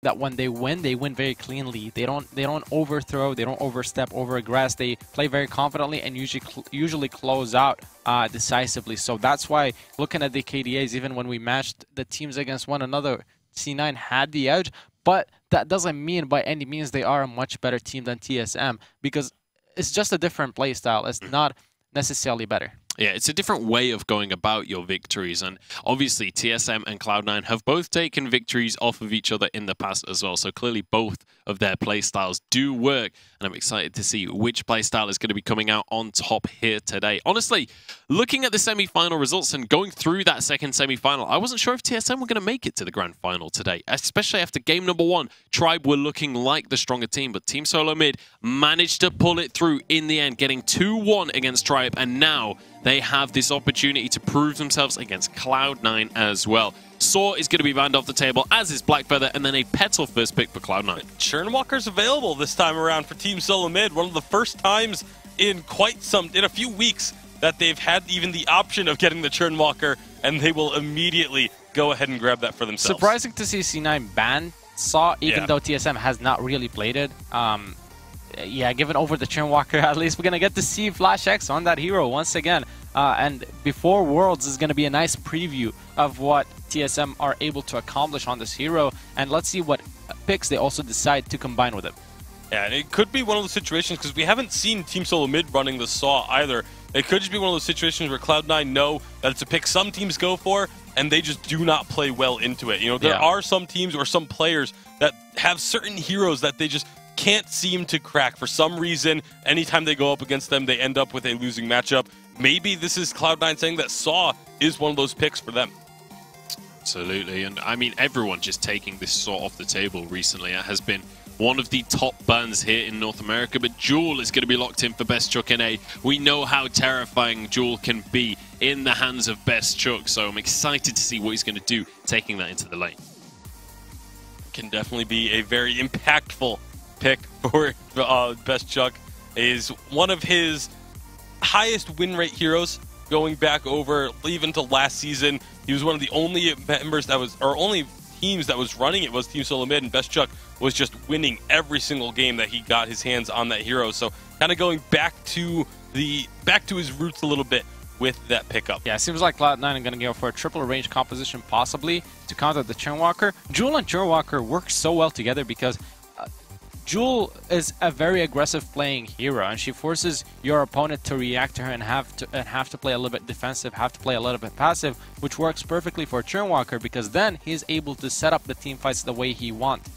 that when they win very cleanly. They don't overthrow, they don't overstep, overaggress. They play very confidently and usually close out decisively. So that's why looking at the KDAs, even when we matched the teams against one another, C9 had the edge, but that doesn't mean by any means they are a much better team than TSM, because it's just a different play style. It's not necessarily better. Yeah, it's a different way of going about your victories, and obviously TSM and Cloud9 have both taken victories off of each other in the past as well, so clearly both of their playstyles do work, and I'm excited to see which playstyle is going to be coming out on top here today. Honestly, looking at the semi-final results and going through that second semi-final, I wasn't sure if TSM were going to make it to the grand final today, especially after game number 1. Tribe were looking like the stronger team, but Team Solomid managed to pull it through in the end, getting 2-1 against Tribe, and now they have this opportunity to prove themselves against Cloud9 as well. Saw is going to be banned off the table, as is Blackfeather, and then a Petal first pick for Cloud9. Churnwalker's available this time around for Team Solomid. One of the first times in a few weeks that they've had even the option of getting the Churnwalker, and they will immediately go ahead and grab that for themselves. Surprising to see C9 ban Saw, even though TSM has not really played it. Yeah, given over the Churnwalker, at least we're going to get to see Flash X on that hero once again. And before Worlds is going to be a nice preview of what TSM are able to accomplish on this hero. And let's see what picks they also decide to combine with it. Yeah, and it could be one of those situations, because we haven't seen Team Solomid running the Saw either. It could just be one of those situations where Cloud9 know that it's a pick some teams go for, and they just do not play well into it. You know, there are some teams or some players that have certain heroes that they just can't seem to crack. For some reason, anytime they go up against them, they end up with a losing matchup. Maybe this is Cloud9 saying that Saw is one of those picks for them. Absolutely, and I mean, everyone just taking this Saw off the table recently. It has been one of the top bans here in North America, but Jewel is going to be locked in for Best Chuck NA. We know how terrifying Jewel can be in the hands of Best Chuck, so I'm excited to see what he's going to do taking that into the lane. Can definitely be a very impactful pick for Best Chuck. Is one of his highest win rate heroes going back over even to last season. He was one of the only members that was, or only teams that was running it was Team Solomid, and Best Chuck was just winning every single game that he got his hands on that hero. So kind of going back to his roots a little bit with that pickup. Yeah, it seems like Cloud9 are going to go for a triple range composition possibly to counter the Churnwalker. Jewel and Churnwalker work so well together because Jewel is a very aggressive playing hero, and she forces your opponent to react to her and have to play a little bit defensive, have to play a little bit passive, which works perfectly for Churnwalker because then he's able to set up the team fights the way he wants,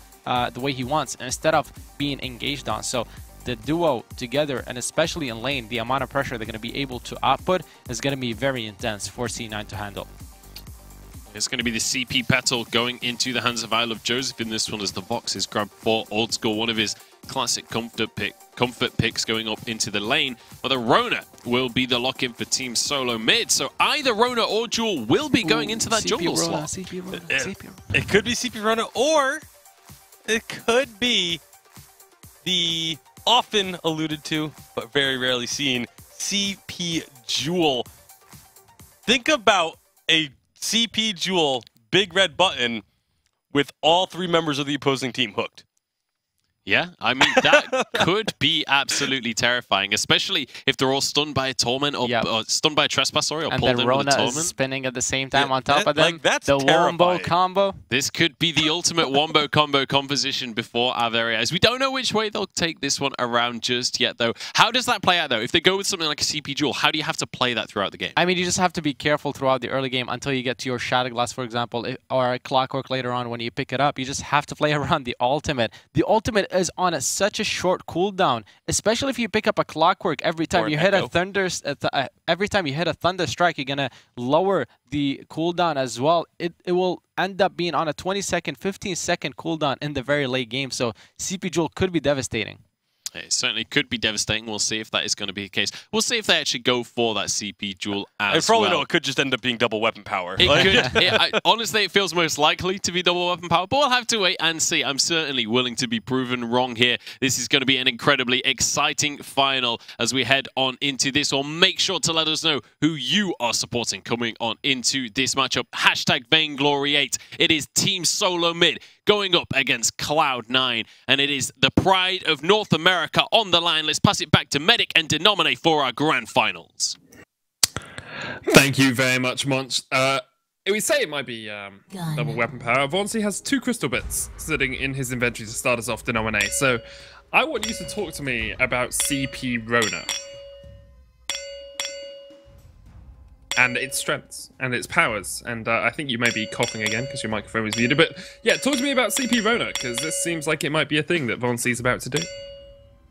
instead of being engaged on. So the duo together, and especially in lane, the amount of pressure they're going to be able to output is going to be very intense for C9 to handle. It's going to be the CP Petal going into the hands of Isle of Joseph in this one as the Voxes grab 4 old school, one of his classic comfort picks going up into the lane. But the Rona will be the lock-in for Team Solomid. So either Rona or Jewel will be going into that jungle slot. CP Rona. It could be CP Rona, or it could be the often alluded to, but very rarely seen, CP Jewel. Think about a CP Jewel big red button with all 3 members of the opposing team hooked. Yeah, I mean, that could be absolutely terrifying, especially if they're all stunned by a torment or stunned by a trespass, sorry, or and pulled then in Rona with a torment. is spinning at the same time on top of them. Like, that's the terrifying. wombo combo. This could be the ultimate wombo combo composition before our very eyes. We don't know which way they'll take this one around just yet, though. How does that play out, though? If they go with something like a CP Jewel, how do you have to play that throughout the game? I mean, you just have to be careful throughout the early game until you get to your Shadowglass, for example, or a Clockwork later on when you pick it up. You just have to play around the ultimate. The ultimate is on such a short cooldown, especially if you pick up a Clockwork every time you hit a Thunder. Every time you hit a Thunder Strike, you're gonna lower the cooldown as well. It will end up being on a 20-second, 15-second cooldown in the very late game. So CP Jewel could be devastating. It certainly could be devastating. We'll see if that is going to be the case. We'll see if they actually go for that CP Jewel as and for all we well. know, it could just end up being double weapon power. It could. Honestly, it feels most likely to be double weapon power, but we'll have to wait and see. I'm certainly willing to be proven wrong here. This is going to be an incredibly exciting final as we head on into this one. Make sure to let us know who you are supporting coming on into this matchup. Hashtag Vainglory8. It is Team Solomid going up against Cloud9, and it is the pride of North America on the line. Let's pass it back to Medic and Denominate for our grand finals. Thank you very much, Monch. We say it might be double weapon power. Vainglory has 2 crystal bits sitting in his inventory to start us off, Denominate. So I want you to talk to me about CP Rona and its strengths and its powers. And I think you may be coughing again because your microphone was muted. But yeah, talk to me about CP Rona, because this seems like it might be a thing that Vainglory is about to do.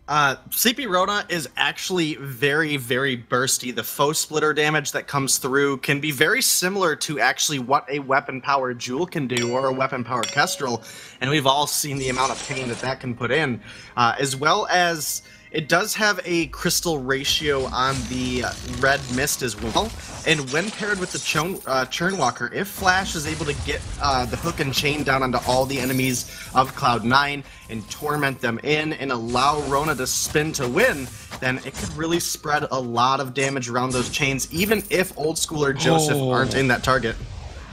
CP Rona is actually very, very bursty. The foe splitter damage that comes through can be very similar to actually what a weapon-powered Jewel can do, or a weapon-powered Kestrel, and we've all seen the amount of pain that can put in, as well as it does have a crystal ratio on the red mist as well, and when paired with the Churnwalker, if Flash is able to get the hook and chain down onto all the enemies of Cloud9 and torment them in and allow Rona to spin to win, then it could really spread a lot of damage around those chains, even if Old School or Joseph aren't in that target.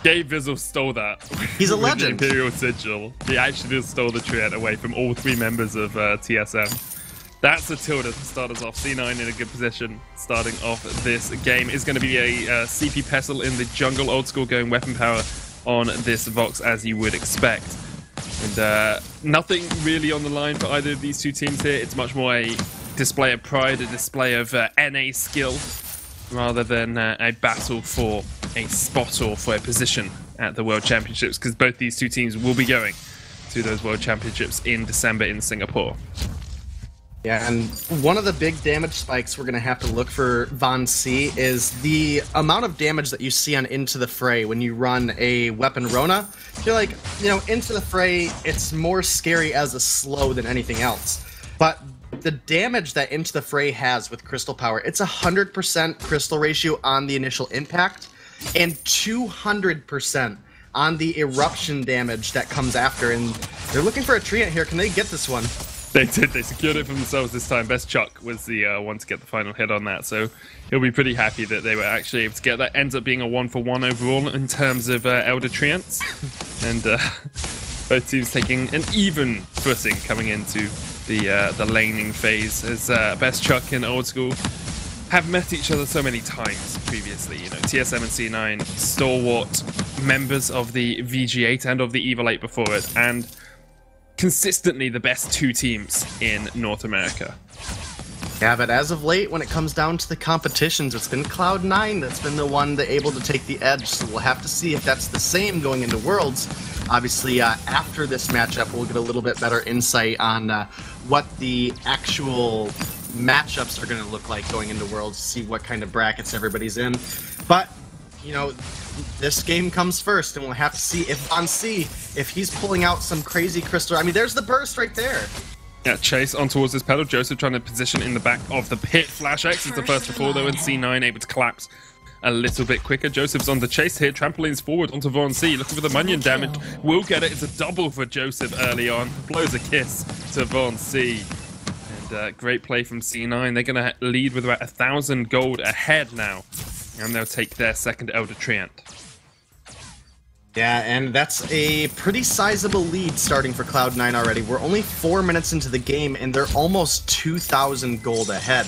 Gabe Vizzle stole that. He's a with legend. The Imperial Sigil. He actually just stole the treant away from all 3 members of TSM. That's a Tilda to start us off. C9 in a good position starting off this game. Is going to be a CP Pestle in the jungle. Old School going weapon power on this Vox, as you would expect. And nothing really on the line for either of these 2 teams here. It's much more a display of pride, a display of NA skill, rather than a battle for a spot or for a position at the World Championships, because both these 2 teams will be going to those World Championships in December in Singapore. Yeah, and one of the big damage spikes we're going to have to look for Vainglory is the amount of damage that you see on Into the Fray when you run a weapon Rona. I feel like, you know, Into the Fray, it's more scary as a slow than anything else. But the damage that Into the Fray has with crystal power, it's 100% crystal ratio on the initial impact and 200% on the eruption damage that comes after. And they're looking for a treant here. Can they get this one? They did. They secured it for themselves this time. Best Chuck was the one to get the final hit on that, so he'll be pretty happy that they were actually able to get that. Ends up being a 1-for-1 overall in terms of Elder Treants, and both teams taking an even footing coming into the laning phase, as Best Chuck and Old School have met each other so many times previously. You know, TSM and C9, stalwart members of the VG8 and of the Evil 8 before it, and consistently the best 2 teams in North America. Yeah, but as of late, when it comes down to the competitions, it's been Cloud9 that's been the one that able to take the edge, so we'll have to see if that's the same going into Worlds. Obviously, after this matchup, we'll get a little bit better insight on what the actual matchups are going to look like going into Worlds, see what kind of brackets everybody's in. But, you know, this game comes first, and we'll have to see if Vainglory, if he's pulling out some crazy crystal. I mean, there's the burst right there. Yeah, Chase on towards this pedal. Joseph trying to position in the back of the pit. Flash X is the first to fall, though, and C9 able to collapse a little bit quicker. Joseph's on the chase here. Trampolines forward onto Vainglory, looking for the Munyon damage. Will get it. It's a double for Joseph early on. Blows a kiss to Vainglory. And great play from C9. They're going to lead with about 1,000 gold ahead now. And they'll take their second Elder Treant. Yeah, and that's a pretty sizable lead starting for Cloud9 already. We're only 4 minutes into the game, and they're almost 2,000 gold ahead.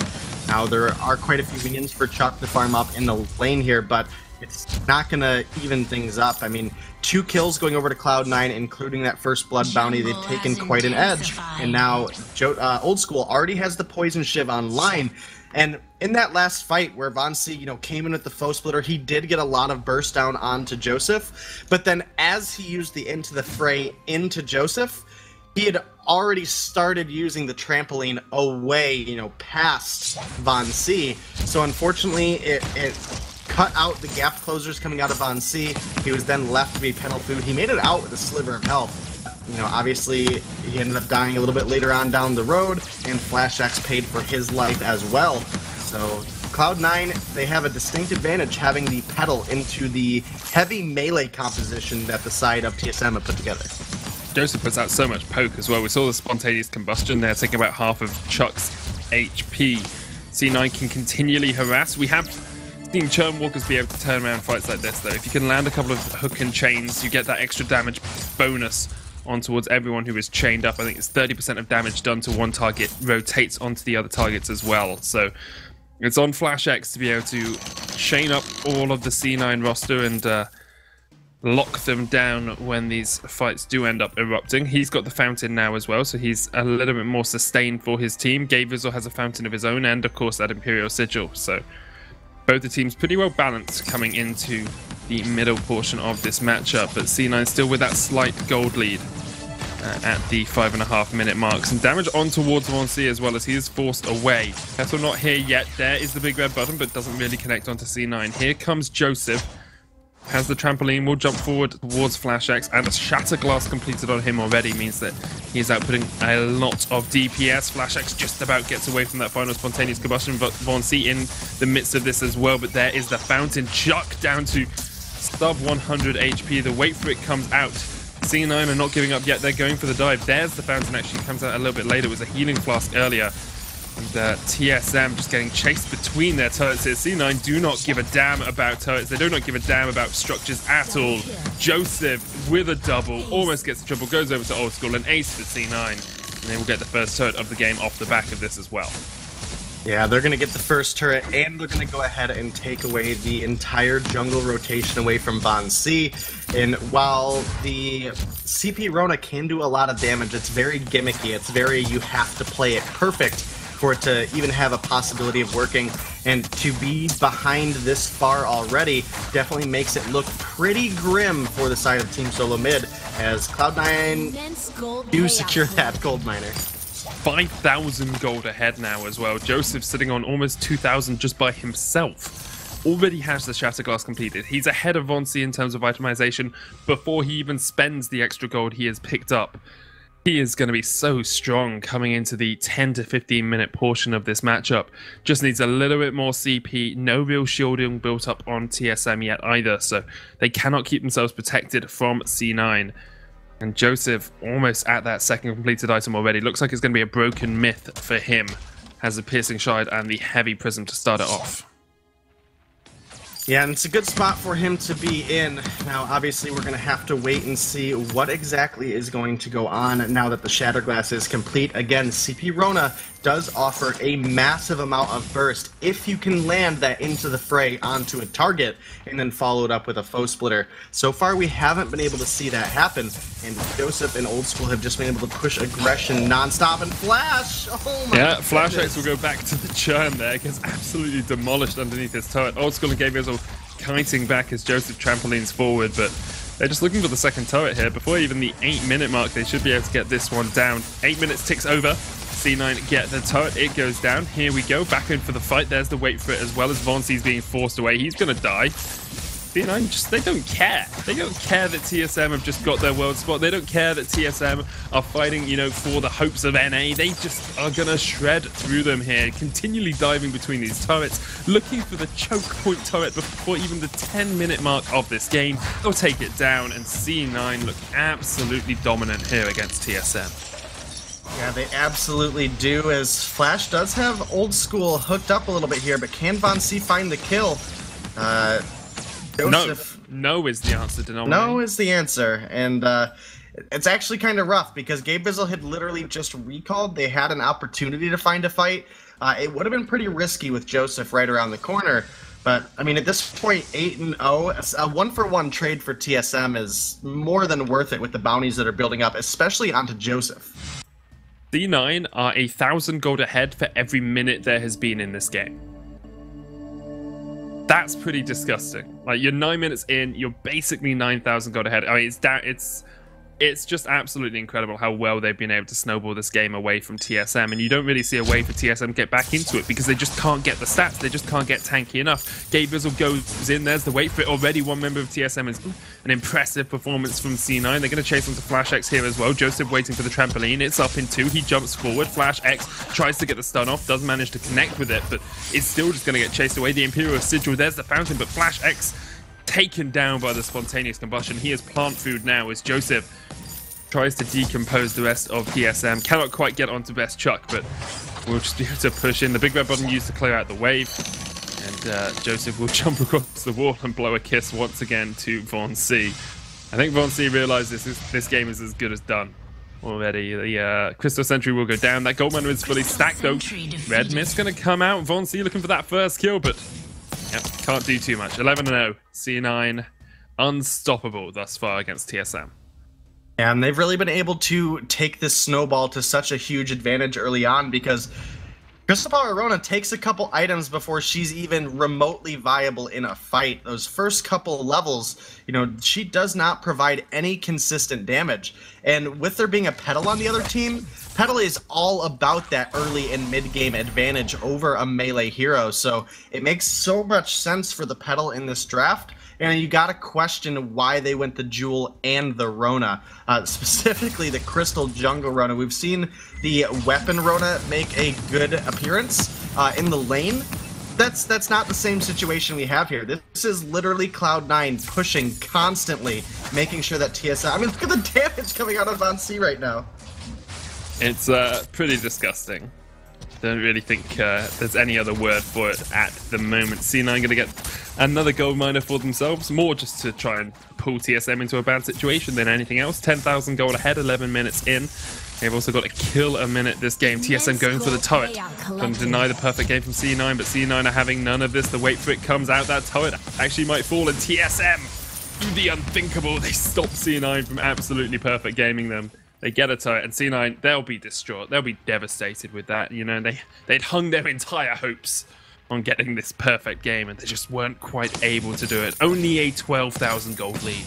Now, there are quite a few minions for Chuck to farm up in the lane here, but it's not going to even things up. I mean, 2 kills going over to Cloud9, including that first blood bounty. They've taken quite an edge, and now Old School already has the Poison Shiv online. And in that last fight where Vainglory, you know, came in with the foe splitter, he did get a lot of burst down onto Joseph. But then as he used the Into the Fray into Joseph, he had already started using the trampoline away, you know, past Vainglory. So unfortunately, it cut out the gap closers coming out of Vainglory. He was then left to be penal food. He made it out with a sliver of health. You know, obviously, he ended up dying a little bit later on down the road, and Flash X paid for his life as well. So, Cloud9, they have a distinct advantage having the pedal into the heavy melee composition that the side of TSM have put together. Joseph puts out so much poke as well. We saw the spontaneous combustion there, taking about half of Chuck's HP. C9 can continually harass. We have seen Churnwalkers be able to turn around fights like this, though. If you can land a couple of hook and chains, you get that extra damage bonus on towards everyone who is chained up. I think it's 30% of damage done to one target rotates onto the other targets as well. So it's on FlashX to be able to chain up all of the C9 roster and lock them down when these fights do end up erupting. He's got the fountain now as well, so he's a little bit more sustained for his team. Gabriel has a fountain of his own and, of course, that Imperial Sigil. So both the teams pretty well balanced coming into the middle portion of this matchup, but C9 still with that slight gold lead at the 5.5 minute mark. Some damage on towards Vainglory as well as he is forced away. Petal not here yet. There is the big red button, but doesn't really connect onto C9. Here comes Joseph. Has the trampoline, will jump forward towards FlashX, and a shatter glass completed on him already means that he's outputting a lot of DPS. FlashX just about gets away from that final spontaneous combustion, but Vainglory in the midst of this as well. But there is the fountain. Chuck down to sub 100 HP. The wait for it comes out. C9 are not giving up yet. They're going for the dive. There's the fountain. Actually comes out a little bit later. It was a healing flask earlier. And TSM just getting chased between their turrets here. C9 do not give a damn about turrets. They do not give a damn about structures at all. Joseph with a double. Almost gets the triple. Goes over to Old School. An ace for C9. And they will get the first turret of the game off the back of this as well. Yeah, they're going to get the first turret, and they're going to go ahead and take away the entire jungle rotation away from Vainglory. And while the CP Rona can do a lot of damage, it's very gimmicky. It's very, you have to play it perfect for it to even have a possibility of working. And to be behind this far already definitely makes it look pretty grim for the side of Team Solomid, as Cloud9 do secure that gold miner. 5,000 gold ahead now as well. Joseph sitting on almost 2,000 just by himself. Already has the Shatter Glass completed. He's ahead of Vainglory in terms of itemization before he even spends the extra gold he has picked up. He is going to be so strong coming into the 10 to 15 minute portion of this matchup. Just needs a little bit more CP. No real shielding built up on TSM yet either, so they cannot keep themselves protected from C9. And Joseph almost at that second completed item already. Looks like it's going to be a broken myth for him. Has a piercing shard and the heavy prism to start it off. Yeah, and it's a good spot for him to be in. Now, obviously, we're going to have to wait and see what exactly is going to go on now that the Shatter Glass is complete. Again, CP Rona does offer a massive amount of burst if you can land that into the fray onto a target and then follow it up with a foe splitter. So far, we haven't been able to see that happen, and Joseph and Old School have just been able to push aggression nonstop. And Flash! Oh my Yeah, goodness. FlashX will go back to the churn there. Gets absolutely demolished underneath his turret. Old School and Gabriel kiting back as Joseph trampolines forward, but they're just looking for the second turret here. Before even the 8 minute mark, they should be able to get this one down. 8 minutes ticks over. C9 get the turret, it goes down. Here we go, back in for the fight. There's the wait for it as well as Vainglory's being forced away. He's gonna die. C9 just, they don't care. They don't care that TSM have just got their world spot. They don't care that TSM are fighting, you know, for the hopes of NA. They just are gonna shred through them here, continually diving between these turrets, looking for the choke point turret before even the 10 minute mark of this game. They'll take it down, and C9 look absolutely dominant here against TSM. Yeah, they absolutely do, as Flash does have Old School hooked up a little bit here, but can Vainglory find the kill? Joseph, No is the answer, Denali. No is the answer, and it's actually kind of rough because Gabriel had literally just recalled. They had an opportunity to find a fight. It would have been pretty risky with Joseph right around the corner, but I mean, at this point, 8-0, a 1-for-1 trade for TSM is more than worth it with the bounties that are building up, especially onto Joseph. C9 are 1,000 gold ahead for every minute there has been in this game. That's pretty disgusting. Like, you're 9 minutes in, you're basically 9,000 gold ahead. I mean, it's just absolutely incredible how well they've been able to snowball this game away from TSM, and you don't really see a way for TSM to get back into it because they just can't get the stats. They just can't get tanky enough. Gabriel goes in, there's the wait for it already. One member of TSM is an impressive performance from C9. They're going to chase onto FlashX here as well. Joseph waiting for the trampoline. It's up in 2. He jumps forward. FlashX tries to get the stun off, does manage to connect with it, but it's still just going to get chased away. The Imperial Sigil, there's the fountain, but FlashX taken down by the spontaneous combustion. He is plant food now as Joseph tries to decompose the rest of TSM. Cannot quite get onto Best Chuck, but we'll just be able to push in. The big red button used to clear out the wave, and Joseph will jump across the wall and blow a kiss once again to Vainglory. I think Von C realized this game is as good as done already. The Crystal Sentry will go down. That gold miner is fully stacked though. Red Mist going to come out. Von C looking for that first kill, but yep, can't do too much. 11-0. C9 unstoppable thus far against TSM. And they've really been able to take this snowball to such a huge advantage early on because Crystal Power Rona takes a couple items before she's even remotely viable in a fight. Those first couple levels, you know, she does not provide any consistent damage. And with there being a Petal on the other team, Petal is all about that early and mid-game advantage over a melee hero. So it makes so much sense for the Petal in this draft. And you gotta question why they went the Jewel and the Rona, specifically the Crystal Jungle Rona. We've seen the Weapon Rona make a good appearance in the lane. That's not the same situation we have here. This is literally Cloud9 pushing constantly, making sure that TSM... I mean, look at the damage coming out of Von C right now. It's pretty disgusting. Don't really think there's any other word for it at the moment. C9 going to get another gold miner for themselves, more just to try and pull TSM into a bad situation than anything else. 10,000 gold ahead, 11 minutes in. They've also got to kill a minute this game. TSM going for the turret. Going to deny the perfect game from C9, but C9 are having none of this. The wait for it comes out. That turret actually might fall, and TSM do the unthinkable. They stop C9 from absolutely perfect gaming them. They get a turret, and C9, they'll be distraught. They'll be devastated with that. You know, they'd hung their entire hopes on getting this perfect game, and they just weren't quite able to do it. Only a 12,000 gold lead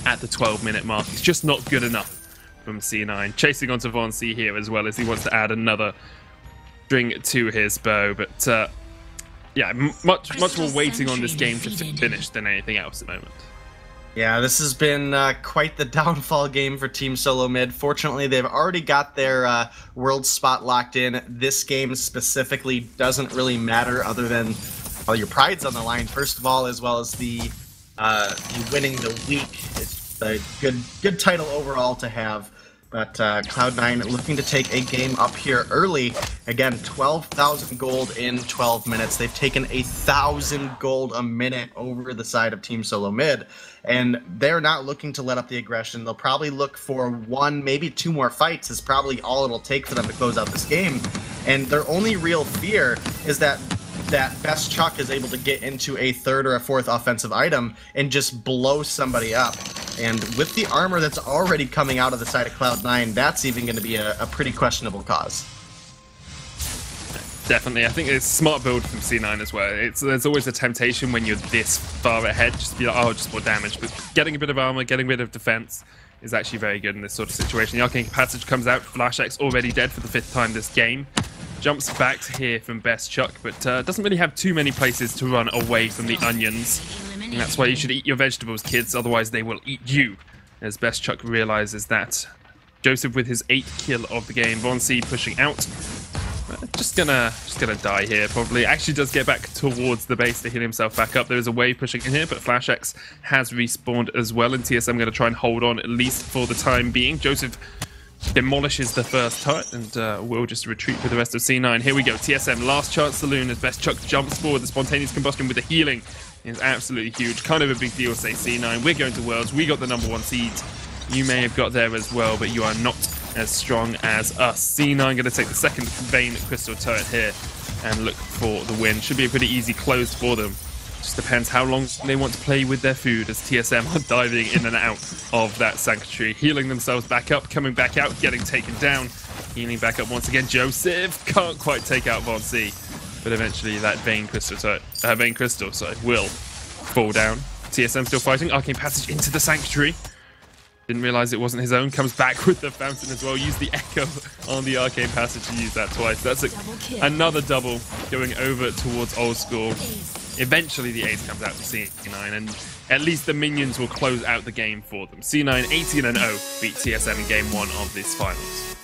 at the 12-minute mark. It's just not good enough from C9. Chasing onto Von C here as well, as he wants to add another string to his bow. But yeah, much more waiting on this game to finish than anything else at the moment. Yeah, this has been quite the downfall game for Team Solomid. Fortunately, they've already got their world spot locked in. This game specifically doesn't really matter other than, well, your pride's on the line, first of all, as well as the winning the week. It's a good title overall to have. But Cloud9 looking to take a game up here early. Again, 12,000 gold in 12 minutes. They've taken 1,000 gold a minute over the side of Team Solomid. And they're not looking to let up the aggression. They'll probably look for one, maybe two more fights is probably all it'll take for them to close out this game. And their only real fear is that Best Chuck is able to get into a third or a fourth offensive item and just blow somebody up. And with the armor that's already coming out of the side of Cloud9, that's even going to be a pretty questionable cause. Definitely. I think it's a smart build from C9 as well. There's always a temptation when you're this far ahead, just to be like, oh, just more damage. But getting a bit of armor, getting rid of defense is actually very good in this sort of situation. The Arcane Passage comes out. Flash X already dead for the 5th time this game. Jumps back here from Best Chuck, but doesn't really have too many places to run away from the onions. And that's why you should eat your vegetables, kids, otherwise they will eat you. As Best Chuck realizes that. Joseph with his 8th kill of the game. Von C pushing out. Just gonna die here, probably. Actually does get back towards the base to heal himself back up. There is a wave pushing in here, but Flash X has respawned as well, and TSM going to try and hold on, at least for the time being. Joseph demolishes the first turret, and will just retreat with the rest of C9. Here we go, TSM, last chance saloon as Best Chuck jumps forward. The spontaneous combustion with the healing is absolutely huge. Kind of a big deal, say C9. We're going to Worlds. We got the #1 seed. You may have got there as well, but you are not as strong as us. C9 going to take the second Vain Crystal turret here and look for the win. Should be a pretty easy close for them. Just depends how long they want to play with their food, as TSM are diving in and out of that sanctuary, healing themselves back up, coming back out, getting taken down, healing back up once again. Joseph can't quite take out Von C, but eventually that Vain Crystal will fall down. TSM still fighting. Arcane Passage into the sanctuary. Didn't realize it wasn't his own. Comes back with the fountain as well. Use the echo on the Arcane Passage to use that twice. That's another double going over towards Old School. Eventually the ace comes out to C9, and at least the minions will close out the game for them. C9 18-0 beat TSM in game 1 of this finals.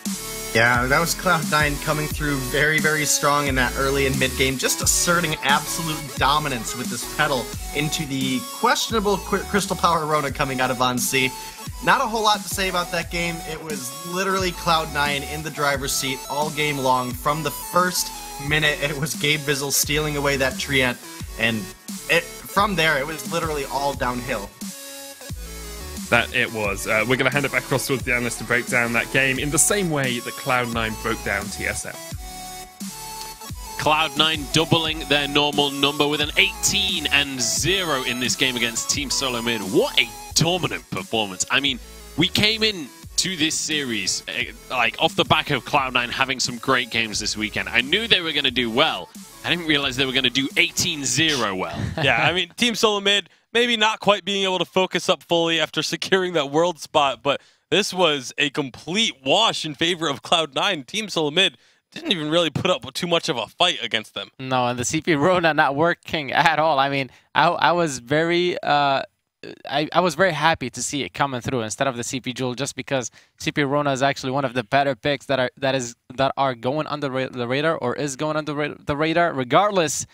Yeah, that was Cloud9 coming through very, very strong in that early and mid game, just asserting absolute dominance with this Petal into the questionable Crystal Power Rona coming out of Von C. Not a whole lot to say about that game. It was literally Cloud9 in the driver's seat all game long. From the first minute, it was Gabe Bizzle stealing away that Treant, and from there, it was literally all downhill. That it was. We're going to hand it back across towards the analyst to break down that game in the same way that Cloud9 broke down TSM. Cloud9 doubling their normal number with an 18-0 in this game against Team Solomid. What a dominant performance. I mean, we came in to this series like off the back of Cloud9 having some great games this weekend. I knew they were going to do well. I didn't realize they were going to do 18-0 well. Yeah, I mean, Team Solomid maybe not quite being able to focus up fully after securing that world spot, but this was a complete wash in favor of Cloud9. Team Solomid didn't even really put up too much of a fight against them. No, and the CP Rona not working at all. I mean, I was very I was very happy to see it coming through instead of the CP Jewel, just because CP Rona is actually one of the better picks that are going under the radar or is going under the radar. Regardless,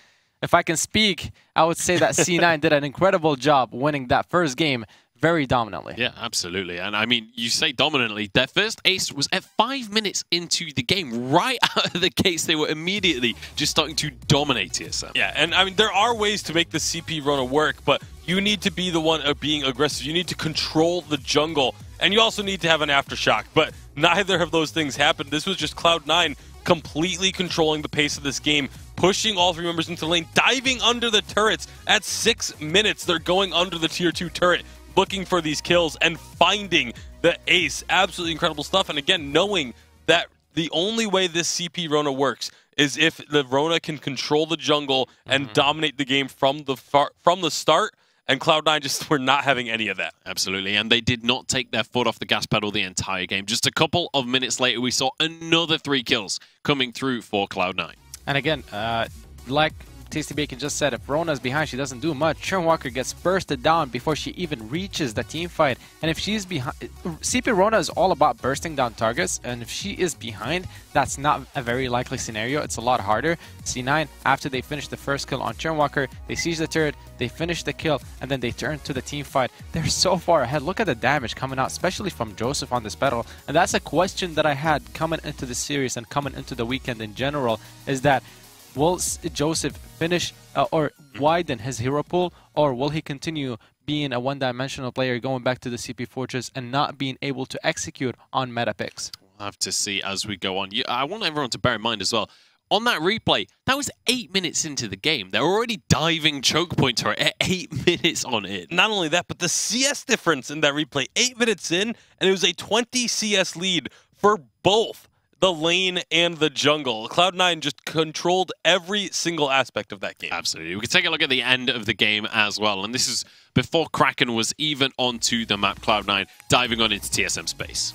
if I can speak, I would say that C9 did an incredible job winning that first game very dominantly. Yeah, absolutely. And I mean, you say dominantly, their first ace was at 5 minutes into the game. Right out of the gates, they were immediately just starting to dominate TSM. Yeah, and I mean, there are ways to make the CP Rona work, but you need to be the one being aggressive. You need to control the jungle, and you also need to have an aftershock, but neither of those things happened. This was just Cloud9 completely controlling the pace of this game, pushing all three members into the lane, diving under the turrets. At 6 minutes, they're going under the tier 2 turret, looking for these kills and finding the ace. Absolutely incredible stuff. And again, knowing that the only way this CP Rona works is if the Rona can control the jungle and dominate the game from the start. And Cloud9 just were not having any of that. Absolutely, and they did not take their foot off the gas pedal the entire game. Just a couple of minutes later, we saw another 3 kills coming through for Cloud9. And again, like Tasty Bacon just said, if Rona's behind, she doesn't do much. Churnwalker gets bursted down before she even reaches the team fight. And if she's behind, CP Rona is all about bursting down targets. And if she is behind, that's not a very likely scenario. It's a lot harder. C9, after they finish the first kill on Churnwalker, they siege the turret, they finish the kill, and then they turn to the team fight. They're so far ahead. Look at the damage coming out, especially from Joseph on this battle. And that's a question that I had coming into the series and coming into the weekend in general, is that will Joseph finish or widen his hero pool, or will he continue being a one-dimensional player going back to the CP Fortress and not being able to execute on meta picks? We'll have to see as we go on. I want everyone to bear in mind as well, on that replay, that was 8 minutes into the game. They're already diving choke point turret at 8 minutes on it. Not only that, but the CS difference in that replay, 8 minutes in, and it was a 20 CS lead for both the lane and the jungle. Cloud9 just controlled every single aspect of that game. Absolutely. We can take a look at the end of the game as well. And this is before Kraken was even onto the map. Cloud9 diving on into TSM space.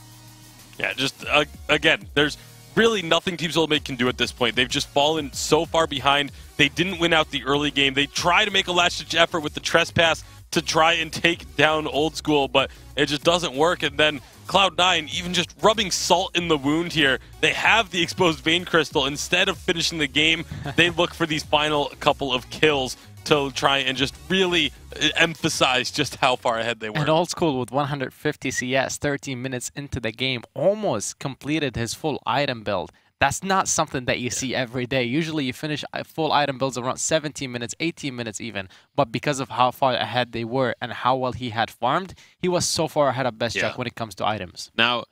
Yeah, just, again, there's really nothing Team Solomid can do at this point. They've just fallen so far behind. They didn't win out the early game. They try to make a last-ditch effort with the trespass to try and take down Old School, but it just doesn't work. And then Cloud9, even just rubbing salt in the wound here, they have the exposed Vein Crystal. Instead of finishing the game, they look for these final couple of kills to try and just really emphasize just how far ahead they were. And Old School with 150 CS, 13 minutes into the game, almost completed his full item build. That's not something that you see every day. Usually you finish full item builds around 17 minutes, 18 minutes even. But because of how far ahead they were and how well he had farmed, he was so far ahead of Best Jack when it comes to items. Now,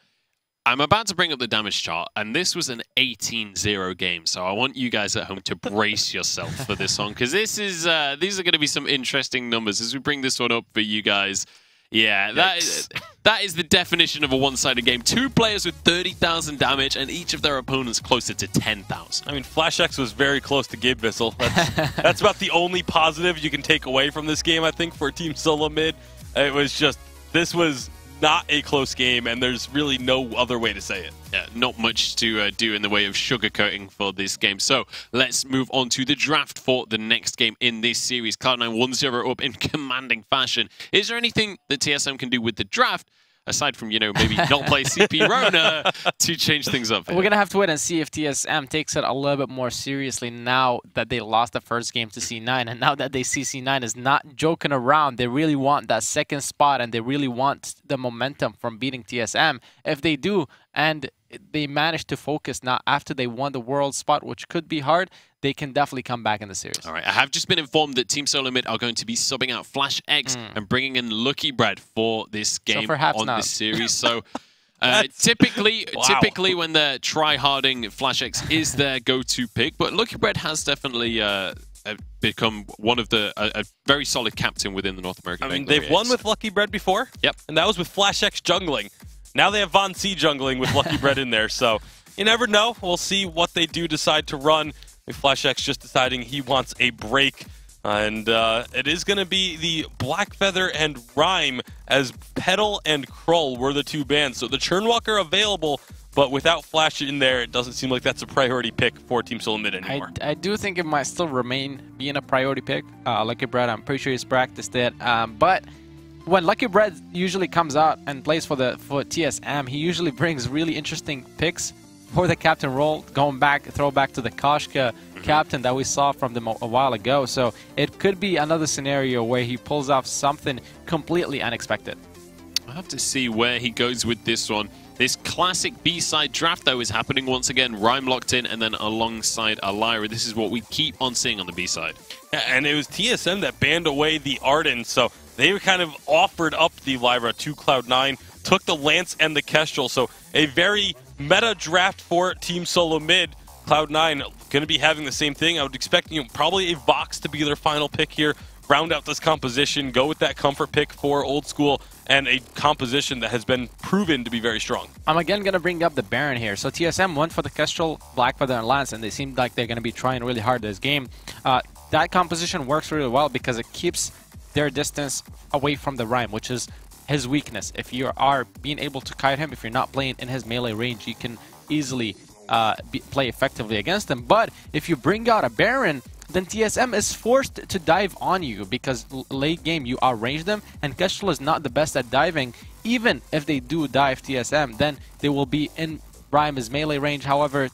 I'm about to bring up the damage chart, and this was an 18-0 game. So I want you guys at home to brace yourself for this one, because this is these are going to be some interesting numbers as we bring this one up for you guys. Yeah, that is the definition of a one-sided game. 2 players with 30,000 damage, and each of their opponents closer to 10,000. I mean, FlashX was very close to Gabe Bissell. That's about the only positive you can take away from this game, I think, for Team Solomid. It was just, this was not a close game, and there's really no other way to say it. Yeah, not much to do in the way of sugarcoating for this game. So let's move on to the draft for the next game in this series. Cloud9 1-0 up in commanding fashion. Is there anything that TSM can do with the draft, aside from, maybe not play CP Rona, to change things up here? We're going to have to wait and see if TSM takes it a little bit more seriously now that they lost the first game to C9. And now that they see C9 is not joking around, they really want that second spot and they really want the momentum from beating TSM. If they do, and they manage to focus now after they won the world spot, which could be hard, they can definitely come back in the series. All right, I have just been informed that Team Solomid are going to be subbing out Flash X and bringing in Lucky Bread for this game on this series. So typically when they're try-harding, Flash X is their go-to pick, but Lucky Bread has definitely become one of a very solid captain within the North American. I mean, they've won with Lucky Bread before. Yep. And that was with Flash X jungling. Now they have Von C jungling with Lucky Bread in there, so you never know. We'll see what they do decide to run. With Flash X just deciding he wants a break. And it is going to be the Black Feather and Rhyme, as Petal and Krull were the two bans. So the Churnwalker available, but without Flash in there, it doesn't seem like that's a priority pick for Team Solomid anymore. I do think it might still remain being a priority pick. Lucky Bread, I'm pretty sure he's practiced it. But when Lucky Bread usually comes out and plays for TSM, he usually brings really interesting picks for the captain role, throwback to the Koshka captain that we saw from them a while ago. So it could be another scenario where he pulls off something completely unexpected. I'll have to see where he goes with this one. This classic B-side draft, though, is happening once again. Rhyme locked in, and then alongside Alyra. This is what we keep on seeing on the B-side. Yeah, and it was TSM that banned away the Arden, so they kind of offered up the Lyra to Cloud9, took the Lance and the Kestrel, so a very meta draft for Team Solomid. Cloud9 going to be having the same thing. I would expect probably a Vox to be their final pick here, round out this composition, go with that comfort pick for Old School, and a composition that has been proven to be very strong. I'm again going to bring up the Baron here. So TSM went for the Kestrel, Black Feather, and Lance, and they seem like they're going to be trying really hard this game. That composition works really well because it keeps their distance away from the Rhyme, which is his weakness. If you are being able to kite him, if you're not playing in his melee range, you can easily play effectively against him. But if you bring out a Baron, then TSM is forced to dive on you because late game you outrange them, and Kestrel is not the best at diving. Even if they do dive TSM, then they will be in Rhyme's melee range. However,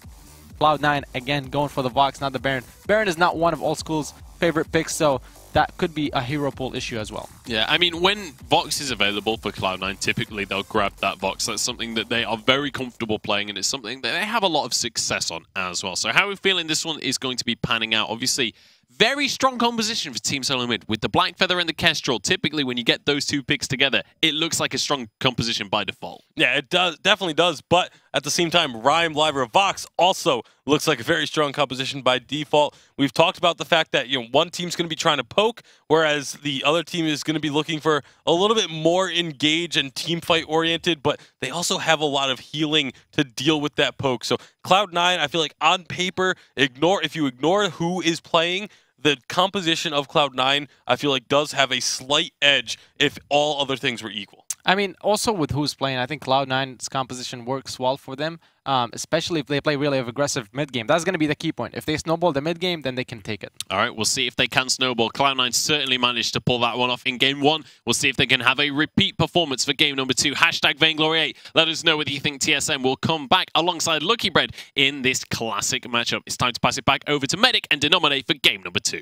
Cloud9 again going for the Vox, not the Baron. Baron is not one of Old School's favorite picks, so that could be a hero pool issue as well. Yeah, I mean, when Vox is available for Cloud9, typically they'll grab that Vox. That's something that they are very comfortable playing, and it's something that they have a lot of success on as well. So how are we feeling this one is going to be panning out? Obviously, very strong composition for Team Solomid with the Black Feather and the Kestrel. Typically, when you get those two picks together, it looks like a strong composition by default. Yeah, it does, definitely does. But at the same time, Rhyme, Lyra, Vox also looks like a very strong composition by default. We've talked about the fact that one team's going to be trying to poke, whereas the other team is going to be looking for a little bit more engaged and team fight oriented. But they also have a lot of healing to deal with that poke. So Cloud9, I feel like on paper, if you ignore who is playing, the composition of Cloud9, I feel like, does have a slight edge if all other things were equal. I mean, also with who's playing, I think Cloud9's composition works well for them, especially if they play really aggressive mid-game. That's going to be the key point. If they snowball the mid-game, then they can take it. All right, we'll see if they can snowball. Cloud9 certainly managed to pull that one off in Game 1. We'll see if they can have a repeat performance for Game number 2. Hashtag Vainglory8. Let us know whether you think TSM will come back alongside Lucky Bread in this classic matchup. It's time to pass it back over to Medic and Denominate for Game number 2.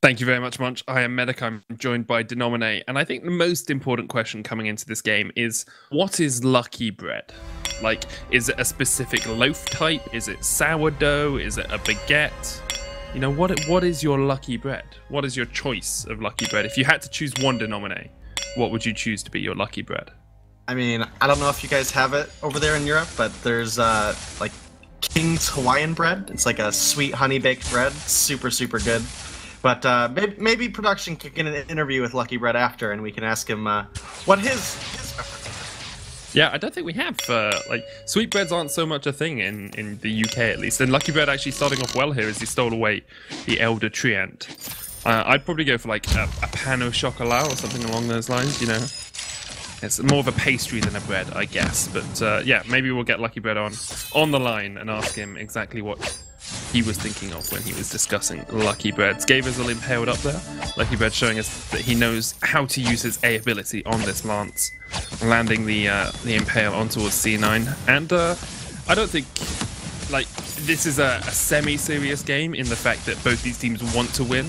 Thank you very much, Munch. I am Medic. I'm joined by Denominate. And I think the most important question coming into this game is, what is Lucky Bread? Like, is it a specific loaf type? Is it sourdough? Is it a baguette? You know, what is your Lucky Bread? What is your choice of Lucky Bread? If you had to choose one, Denominate, what would you choose to be your Lucky Bread? I mean, I don't know if you guys have it over there in Europe, but there's like King's Hawaiian bread. It's like a sweet honey baked bread. Super, super good. But maybe production can get an interview with Lucky Bread after, and we can ask him what his preference is. Yeah, I don't think we have. Like, sweetbreads aren't so much a thing in the UK, at least. And Lucky Bread actually starting off well here as he stole away the Elder Treant. I'd probably go for like a pan au chocolat or something along those lines, you know. It's more of a pastry than a bread, I guess. But yeah, maybe we'll get Lucky Bread on the line and ask him exactly what he was thinking of when he was discussing Lucky Breads. Gaber's impaled up there. Lucky Bread showing us that he knows how to use his A ability on this lance, landing the impale on towards C9. And I don't think like this is a semi-serious game in the fact that both these teams want to win.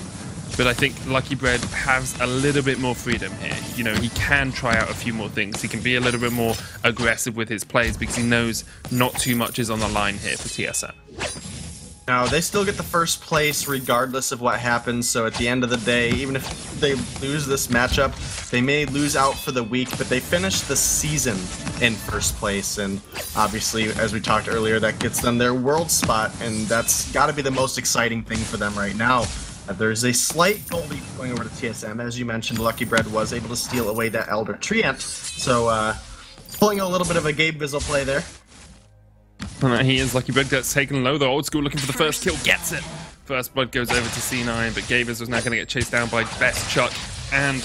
But I think Lucky Bread has a little bit more freedom here. You know, he can try out a few more things. He can be a little bit more aggressive with his plays because he knows not too much is on the line here for TSM. No, they still get the first place regardless of what happens, so at the end of the day, even if they lose this matchup, they may lose out for the week, but they finish the season in first place, and obviously, as we talked earlier, that gets them their world spot, and that's got to be the most exciting thing for them right now. There's a slight goal lead going over to TSM. As you mentioned, Lucky Bread was able to steal away that Elder Treant, so pulling a little bit of a Gabe Vizzle play there. He is. Lucky Bread gets taken low, though. Old School looking for the first kill, gets it. First blood goes over to C9, but Gabe was now going to get chased down by Best Chuck and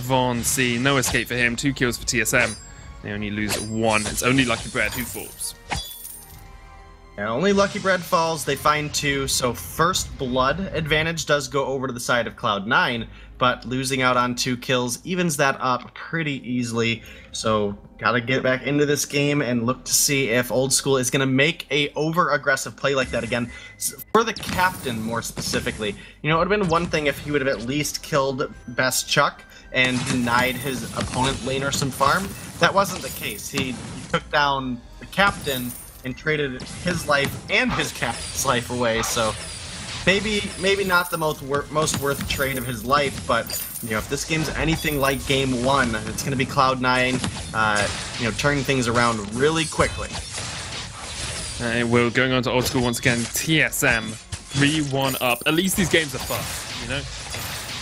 Von C. No escape for him. 2 kills for TSM. They only lose 1. It's only Lucky Bread who falls. Yeah, only Lucky Bread falls. They find 2, so first blood advantage does go over to the side of Cloud9, but losing out on 2 kills evens that up pretty easily. So gotta get back into this game and look to see if Old School is gonna make a over-aggressive play like that again. For the captain, more specifically. You know, it would have been one thing if he would have at least killed Best Chuck and denied his opponent laner some farm. That wasn't the case. He took down the captain and traded his life and his captain's life away, so maybe not the most worth trade of his life, but you know, if this game's anything like Game 1, it's going to be Cloud9, you know, turning things around really quickly. We're going on to Old School once again. TSM 3-1 up. At least these games are fun, you know?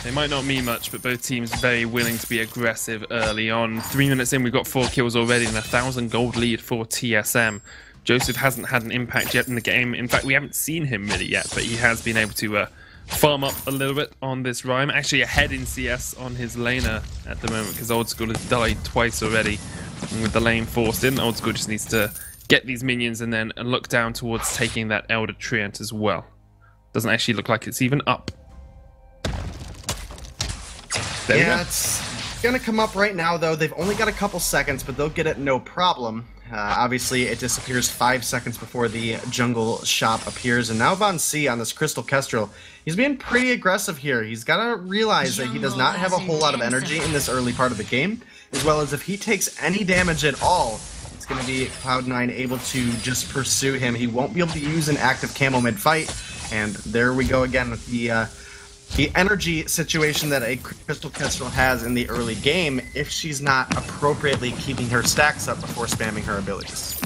They might not mean much, but both teams very willing to be aggressive early on. 3 minutes in, we've got 4 kills already and a 1,000 gold lead for TSM. Joseph hasn't had an impact yet in the game. In fact, we haven't seen him really yet, but he has been able to farm up a little bit on this Rhyme. Actually ahead in CS on his laner at the moment, because Old School has died twice already. And with the lane forced in, Old School just needs to get these minions and then look down towards taking that Elder Treant as well. Doesn't actually look like it's even up. There yeah, it's gonna come up right now, though. They've only got a couple seconds, but they'll get it no problem. Obviously, it disappears 5 seconds before the jungle shop appears, and now Von C on this Crystal Kestrel, he's being pretty aggressive here. He's got to realize that he does not have a whole lot of energy in this early part of the game, as well as if he takes any damage at all, it's going to be Cloud9 able to just pursue him. He won't be able to use an active camo mid-fight, and there we go again with the energy situation that a Crystal Kestrel has in the early game if she's not appropriately keeping her stacks up before spamming her abilities.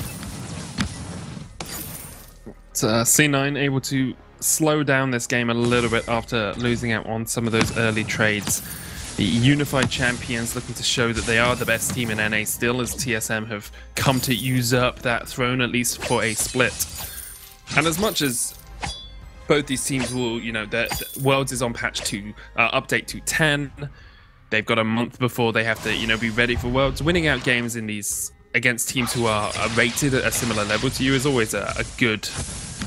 It's C9 able to slow down this game a little bit after losing out on some of those early trades. The unified champions looking to show that they are the best team in NA still, as TSM have come to usurp that throne, at least for a split. And as much as both these teams will, you know, the Worlds is on patch 2, update to 10. They've got a month before they have to, you know, be ready for Worlds. Winning out games in these against teams who are rated at a similar level to you is always a good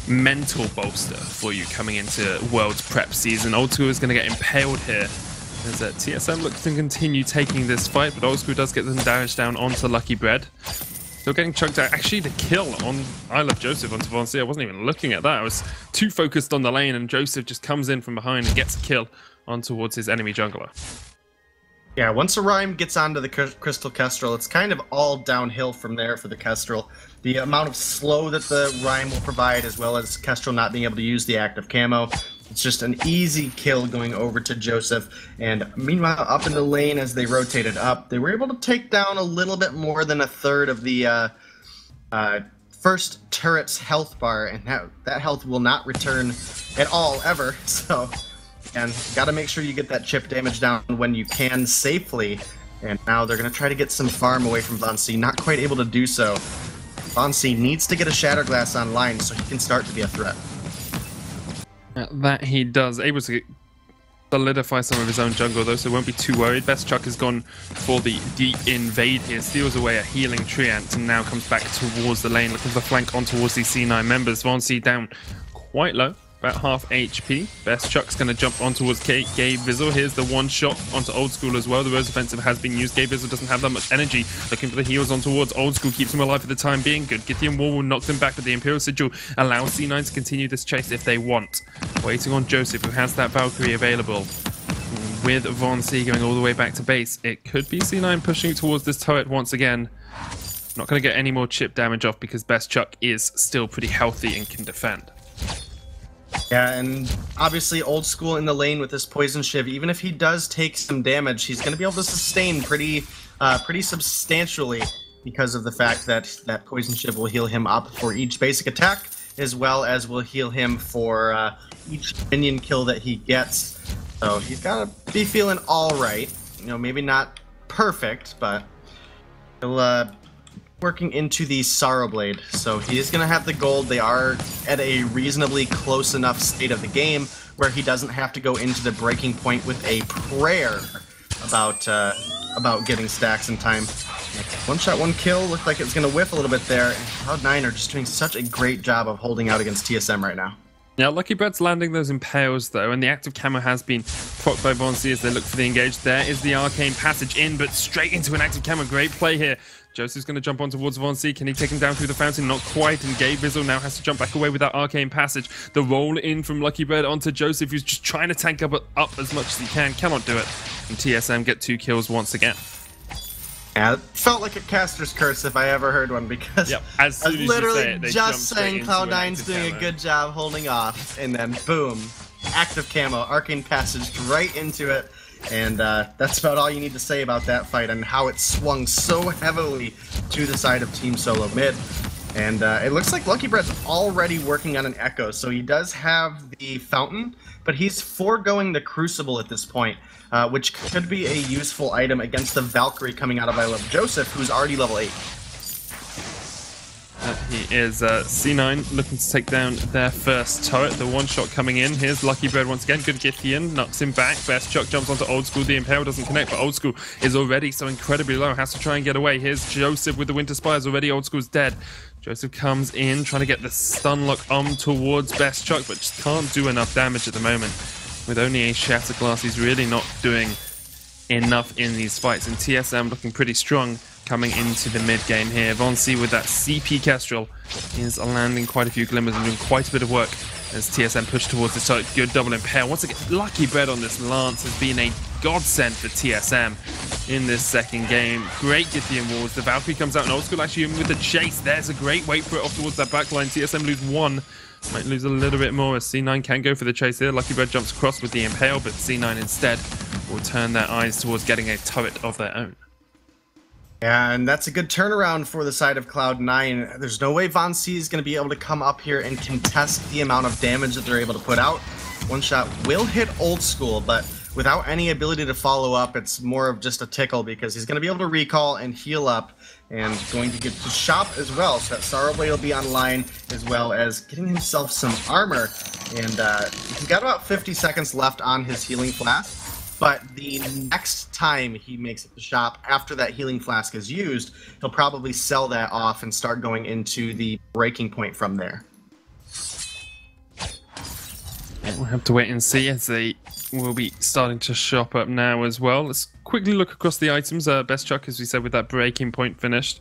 mental bolster for you coming into Worlds prep season. Old School is going to get impaled here as TSM looks to continue taking this fight, but Old School does get them damage down onto Lucky Bread. Still getting chugged out. Actually, the kill on I Love Joseph onto Von C. I wasn't even looking at that. I was too focused on the lane, and Joseph just comes in from behind and gets a kill on towards his enemy jungler. Yeah, once a Rhyme gets onto the Crystal Kestrel, it's kind of all downhill from there for the Kestrel. The amount of slow that the Rhyme will provide, as well as Kestrel not being able to use the active camo, it's just an easy kill going over to Joseph. And meanwhile, up in the lane as they rotated up, they were able to take down a little bit more than a third of the first turret's health bar, and that health will not return at all, ever. So, and got to make sure you get that chip damage down when you can safely. And now they're going to try to get some farm away from Von C. Not quite able to do so. Von C needs to get a Shatterglass online so he can start to be a threat. That he does. Able to solidify some of his own jungle, though, so won't be too worried. Best Chuck has gone for the invade here. Steals away a healing Treant and now comes back towards the lane, looking for the flank on towards these C9 members. Von C down quite low, about half HP. Best Chuck's going to jump on towards Gabe Vizzle. Here's the one shot onto Old School as well. The Rose Offensive has been used. Gabe Vizzle doesn't have that much energy. Looking for the heals on towards Old School. Keeps him alive for the time being. Good. Gideon Wall knocks him back, but the Imperial Sigil allows C9 to continue this chase if they want. Waiting on Joseph, who has that Valkyrie available. With Von C going all the way back to base, it could be C9 pushing towards this turret once again. Not going to get any more chip damage off because Best Chuck is still pretty healthy and can defend. Yeah, and obviously Old School in the lane with this Poison Shiv, even if he does take some damage, he's going to be able to sustain pretty substantially because of the fact that that Poison Shiv will heal him up for each basic attack, as well as will heal him for each minion kill that he gets. So he's got to be feeling all right. You know, maybe not perfect, but he'll working into the Sorrow Blade. So he is going to have the gold. They are at a reasonably close enough state of the game where he doesn't have to go into the breaking point with a prayer about getting stacks in time. One shot, one kill. Looked like it was going to whiff a little bit there. And Cloud9 are just doing such a great job of holding out against TSM right now. Yeah, Lucky Bread's landing those impales though, and the active camo has been procced by Von C as they look for the engage. There is the arcane passage in, but straight into an active camo. Great play here. Joseph's going to jump on towards Von C. Can he take him down through the fountain? Not quite. And Gabe Vizzle now has to jump back away with that arcane passage. The roll in from Lucky Bread onto Joseph, who's just trying to tank up as much as he can. Cannot do it. And TSM get 2 kills once again. Yeah, it felt like a caster's curse if I ever heard one, because as soon as literally you say it, they just saying Cloud9's doing camo. a good job holding off, and then boom, active camo, arcane passage right into it, and that's about all you need to say about that fight and how it swung so heavily to the side of Team Solomid. And it looks like Lucky Bread's already working on an Echo, so he does have the Fountain, but he's foregoing the Crucible at this point. Which could be a useful item against the Valkyrie coming out of I Love Joseph, who's already level 8. He is C9 looking to take down their first turret. The one shot coming in. Here's Lucky Bread once again. Good Githian knocks him back. Best Chuck jumps onto Old School. The Impale doesn't connect, but Old School is already so incredibly low. Has to try and get away. Here's Joseph with the Winter Spires. Already Old School's dead. Joseph comes in, trying to get the stun lock on towards Best Chuck, but just can't do enough damage at the moment. With only a Shatter Glass, he's really not doing enough in these fights. And TSM looking pretty strong coming into the mid game here. Von C with that CP Kestrel is landing quite a few glimmers and doing quite a bit of work as TSM push towards this turret. Good double impale. Once again, Lucky Bread on this Lance has been a godsend for TSM in this second game. Great Githian walls. The Valkyrie comes out and Old School actually in with the chase. There's a great wait for it off towards that backline. TSM lose 1. Might lose a little bit more as C9 can go for the chase here. Lucky Bread jumps across with the Impale, but C9 instead will turn their eyes towards getting a turret of their own. Yeah, and that's a good turnaround for the side of Cloud9. There's no way Von C is going to be able to come up here and contest the amount of damage that they're able to put out. One shot will hit Old School, but without any ability to follow up, it's more of just a tickle because he's going to be able to recall and heal up and going to get to shop as well. So that Sorrow Blade will be online as well as getting himself some armor. And he's got about 50 seconds left on his healing flask. But the next time he makes it to shop, after that healing flask is used, he'll probably sell that off and start going into the breaking point from there. We'll have to wait and see as they will be starting to shop up now as well. Let's quickly look across the items. Best Chuck, as we said, with that breaking point finished.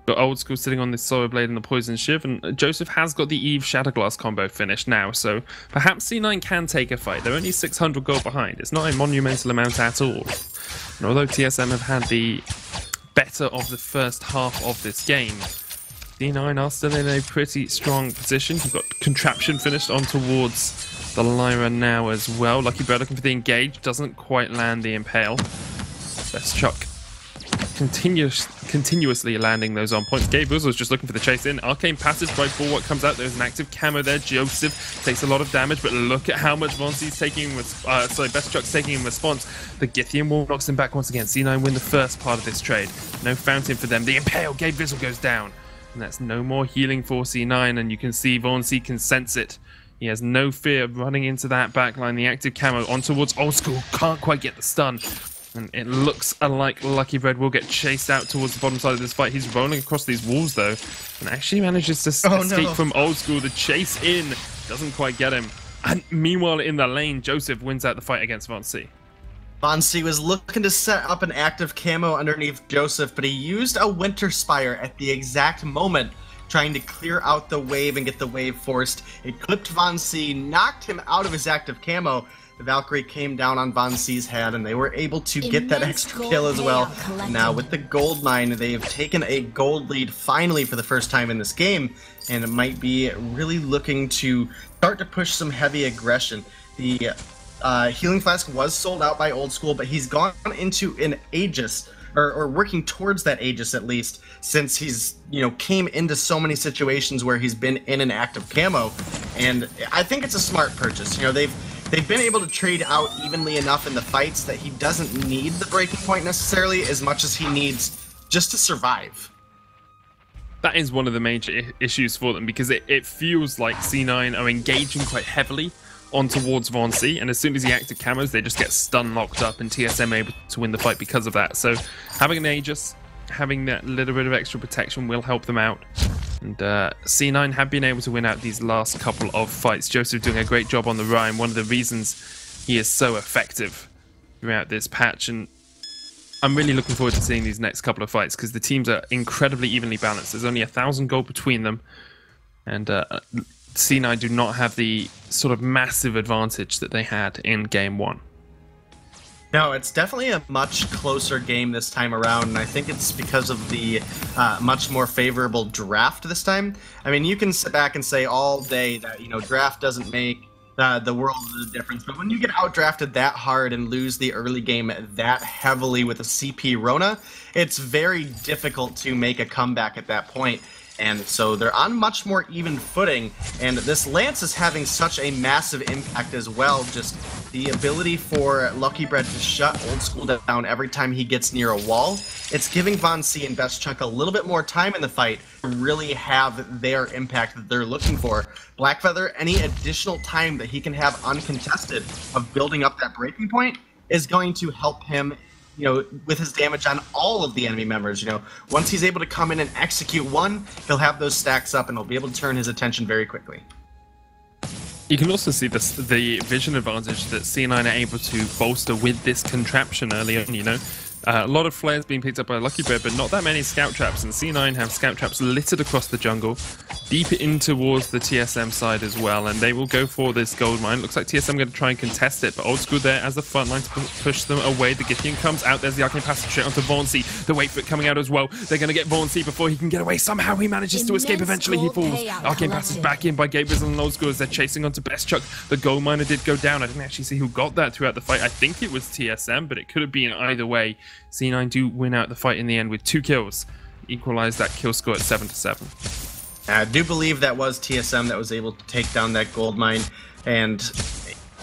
Got Old School sitting on the Sorrow Blade and the Poison Shiv, and Joseph has got the Eve Shatterglass combo finished now, so perhaps C9 can take a fight. They're only 600 gold behind. It's not a monumental amount at all. And although TSM have had the better of the first half of this game, C9 are still in a pretty strong position. You've got Contraption finished on towards the Lyra now as well. Lucky Bird looking for the engage, doesn't quite land the Impale. Best Chuck continuously landing those on points. Gabe was just looking for the chase in. Arcane Passage by Bulwark comes out. There's an active camo there. Joseph takes a lot of damage, but look at how much Von C's taking in Best Chuck's taking in response. The Githian wall knocks him back once again. C9 win the first part of this trade. No fountain for them. The Impale, Gabe Vizzle goes down. And that's no more healing for C9, and you can see Von C can sense it. He has no fear of running into that backline. The active camo on towards Old School. Can't quite get the stun. And it looks like Lucky Bread will get chased out towards the bottom side of this fight. He's rolling across these walls, though, and actually manages to escape from Old School. The chase in doesn't quite get him. And meanwhile, in the lane, Joseph wins out the fight against Von C. Von C was looking to set up an active camo underneath Joseph, but he used a Winter Spire at the exact moment, trying to clear out the wave and get the wave forced. It clipped Von C, knocked him out of his active camo, The Valkyrie came down on Von C's head, and they were able to get that extra kill as well. Now, with the gold mine, they've taken a gold lead finally for the first time in this game, and it might be really looking to start to push some heavy aggression. The Healing Flask was sold out by Old School, but he's gone into an Aegis, or working towards that Aegis at least, since he's, came into so many situations where he's been in an active camo, and I think it's a smart purchase. They've been able to trade out evenly enough in the fights that he doesn't need the breaking point necessarily as much as he needs just to survive. That is one of the major issues for them, because it feels like C9 are engaging quite heavily on towards Von C, and as soon as he active camos, they just get stun locked up, and TSM able to win the fight because of that. So having an Aegis, having that little bit of extra protection will help them out. And C9 have been able to win out these last couple of fights. Joseph doing a great job on the Rhine. One of the reasons he is so effective throughout this patch. And I'm really looking forward to seeing these next couple of fights, because the teams are incredibly evenly balanced. There's only 1,000 gold between them. And C9 do not have the sort of massive advantage that they had in Game 1. No, it's definitely a much closer game this time around, and I think it's because of the much more favorable draft this time. I mean, you can sit back and say all day that, draft doesn't make the world of a difference, but when you get outdrafted that hard and lose the early game that heavily with a CP Rona, it's very difficult to make a comeback at that point. And so they're on much more even footing, and this Lance is having such a massive impact as well. Just the ability for Lucky Bread to shut Old School down every time he gets near a wall. It's giving Von C and Best Chuck a little bit more time in the fight to really have their impact that they're looking for. Blackfeather, any additional time that he can have uncontested of building up that breaking point is going to help him, with his damage on all of the enemy members. Once he's able to come in and execute one, he'll have those stacks up and he'll be able to turn his attention very quickly. You can also see the vision advantage that C9 are able to bolster with this contraption early on, A lot of flares being picked up by Lucky Bird, but not that many scout traps, and C9 have scout traps littered across the jungle, deep in towards the TSM side as well, and they will go for this gold mine. Looks like TSM going to try and contest it, but Old School there as the front line to push them away. The Githian comes out, there's the Arcane Passage straight onto Von C. The wait for it coming out as well. They're going to get Von C before he can get away. Somehow he manages to escape, eventually he falls. Arcane Passage back in by Gabe Rizzle and Old School as they're chasing onto Best Chuck. The gold miner did go down. I didn't actually see who got that throughout the fight. I think it was TSM, but it could have been either way. C9 do win out the fight in the end with 2 kills, equalize that kill score at 7-7. I do believe that was TSM that was able to take down that gold mine, and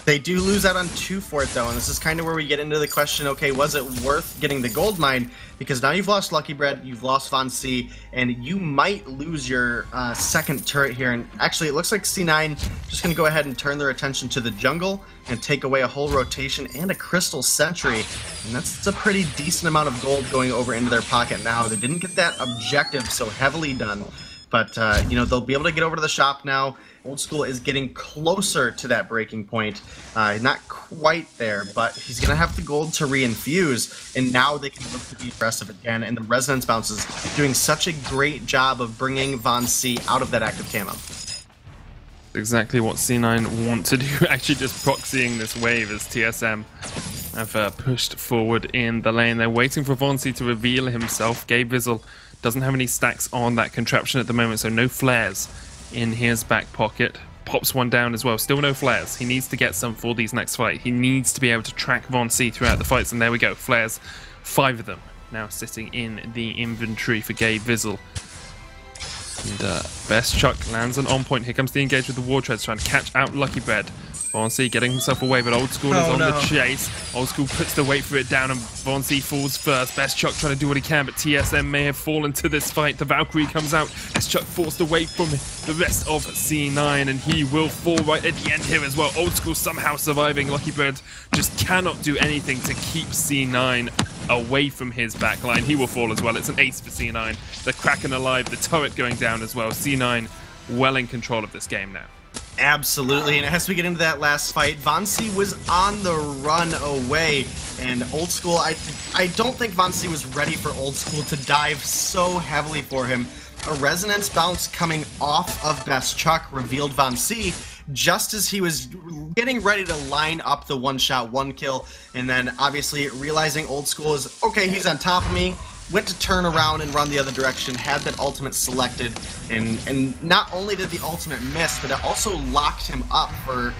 they do lose out on 2 for it though, and this is kind of where we get into the question, okay, was it worth getting the gold mine? Because now you've lost Lucky Bread, you've lost Von C, and you might lose your second turret here, and actually it looks like C9 just going to go ahead and turn their attention to the jungle and take away a whole rotation and a Crystal Sentry, and that's a pretty decent amount of gold going over into their pocket now. They didn't get that objective so heavily done, but they'll be able to get over to the shop now. Old School is getting closer to that breaking point. Not quite there, but he's going to have the gold to reinfuse, and now they can look to be aggressive again, and the Resonance Bounces doing such a great job of bringing Von C out of that active camo. Exactly what C9 want to do, actually just proxying this wave as TSM have pushed forward in the lane. They're waiting for Von C to reveal himself. Gabe Rizzle doesn't have any stacks on that contraption at the moment, so no flares in his back pocket. Pops one down as well, still no flares. He needs to get some for these next fight. He needs to be able to track Von C throughout the fights, and there we go, flares, 5 of them now sitting in the inventory for Gabe Rizzle. And Best Chuck lands an on point. Here comes the engage with the War Treads, trying to catch out Lucky Bread. Von C getting himself away, but Old School is on the chase. Old School puts the weight for it down, and Von C falls first. Best Chuck trying to do what he can, but TSM may have fallen to this fight. The Valkyrie comes out. Best Chuck forced away from the rest of C9, and he will fall right at the end here as well. Old School somehow surviving. Lucky Bird just cannot do anything to keep C9 away from his backline. He will fall as well. It's an ace for C9. The Kraken alive, the turret going down as well. C9 well in control of this game now. Absolutely, and as we get into that last fight, Von C was on the run away, and Old School, I don't think Von C was ready for Old School to dive so heavily for him. A Resonance Bounce coming off of Best Chuck revealed Von C, just as he was getting ready to line up the one-shot, one-kill, and then obviously realizing Old School is, okay, he's on top of me, went to turn around and run the other direction, had that ultimate selected, and not only did the ultimate miss, but it also locked him up for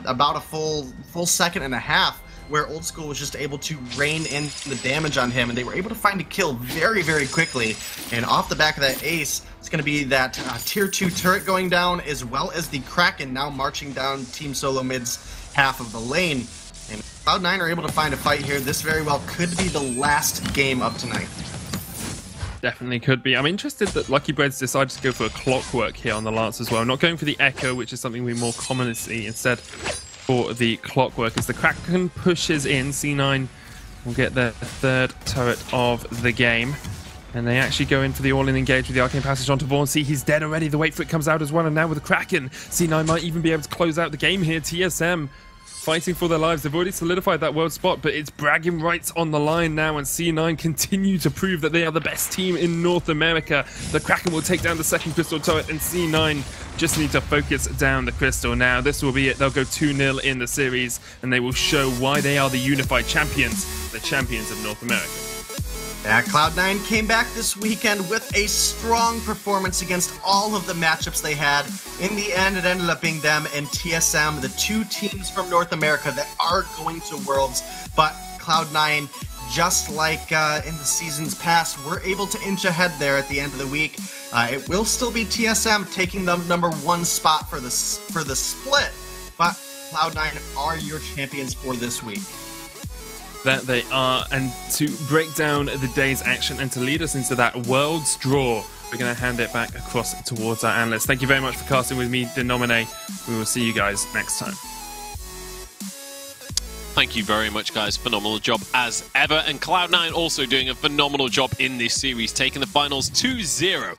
about a full second and a half, where Old School was just able to rein in the damage on him, and they were able to find a kill very, very quickly. And off the back of that ace, it's going to be that tier 2 turret going down, as well as the Kraken now marching down Team Solomid's half of the lane. And Cloud9 are able to find a fight here. This very well could be the last game of tonight. Definitely could be. I'm interested that Lucky Breads decided to go for a Clockwork here on the Lance as well. Not going for the Echo, which is something we more commonly see. Instead, for the Clockwork, as the Kraken pushes in, C9 will get their third turret of the game. And they actually go in for the all-in engage with the Arcane Passage onto Vaughn. See, he's dead already. The Wait For It comes out as well. And now with the Kraken, C9 might even be able to close out the game here. TSM fighting for their lives. They've already solidified that world spot, but it's bragging rights on the line now, and C9 continue to prove that they are the best team in North America. The Kraken will take down the second crystal turret, and C9 just need to focus down the crystal now. This will be it. They'll go 2-0 in the series, and they will show why they are the unified champions, the champions of North America. Yeah, Cloud9 came back this weekend with a strong performance against all of the matchups they had. In the end, it ended up being them and TSM, the two teams from North America that are going to Worlds. But Cloud9, just like in the seasons past, were able to inch ahead there at the end of the week. It will still be TSM taking the #1 spot for the split, but Cloud9 are your champions for this week. That they are, and to break down the day's action and to lead us into that Worlds draw, we're going to hand it back across towards our analysts. Thank you very much for casting with me, Denomine. We will see you guys next time. Thank you very much, guys. Phenomenal job as ever. And Cloud9 also doing a phenomenal job in this series, taking the finals 2-0